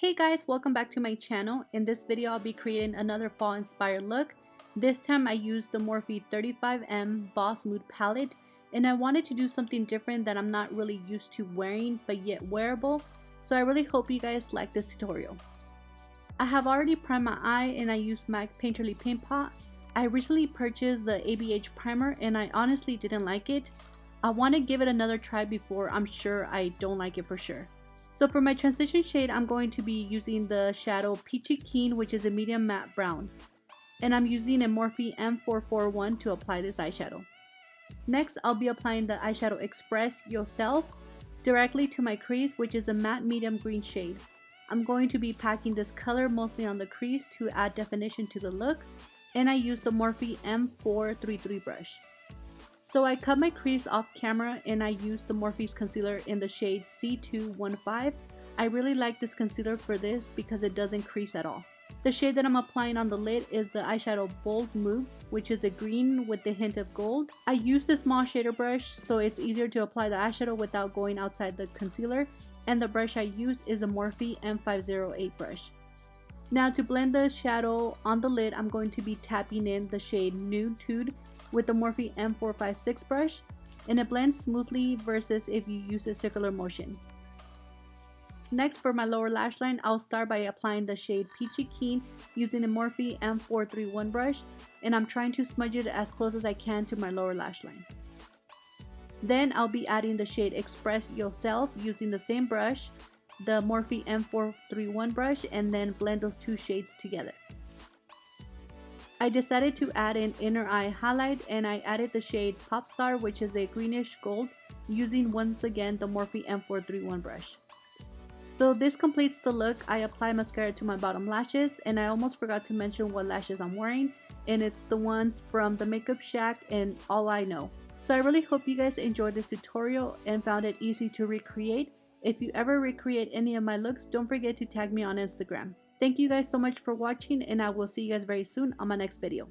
Hey guys, welcome back to my channel. In this video, I'll be creating another fall inspired look. This time I used the Morphe 35M Boss Mood palette, and I wanted to do something different that I'm not really used to wearing but yet wearable, so I really hope you guys like this tutorial. I have already primed my eye and I used my Painterly Paint Pot. I recently purchased the ABH primer and I honestly didn't like it. I want to give it another try before I'm sure I don't like it for sure. So for my transition shade, I'm going to be using the shadow Peachy Keen, which is a medium matte brown. And I'm using a Morphe M441 to apply this eyeshadow. Next, I'll be applying the eyeshadow Express Yourself directly to my crease, which is a matte medium green shade. I'm going to be packing this color mostly on the crease to add definition to the look, and I use the Morphe M433 brush. So I cut my crease off camera and I used the Morphe's concealer in the shade C215. I really like this concealer for this because it doesn't crease at all. The shade that I'm applying on the lid is the eyeshadow Bold Moves, which is a green with a hint of gold. I used a small shader brush so it's easier to apply the eyeshadow without going outside the concealer, and the brush I use is a Morphe M508 brush. Now to blend the shadow on the lid, I'm going to be tapping in the shade Nude Tude with the Morphe M456 brush, and it blends smoothly versus if you use a circular motion. Next, for my lower lash line, I'll start by applying the shade Peachy Keen using a Morphe M431 brush, and I'm trying to smudge it as close as I can to my lower lash line. Then I'll be adding the shade Express Yourself using the same brush, the Morphe M431 brush, and then blend those two shades together. I decided to add an inner eye highlight and I added the shade Pop Star, which is a greenish gold, using once again the Morphe M431 brush. So this completes the look. I apply mascara to my bottom lashes, and I almost forgot to mention what lashes I'm wearing, and it's the ones from the Makeupshack and All I Know. So I really hope you guys enjoyed this tutorial and found it easy to recreate. If you ever recreate any of my looks, don't forget to tag me on Instagram. Thank you guys so much for watching, and I will see you guys very soon on my next video.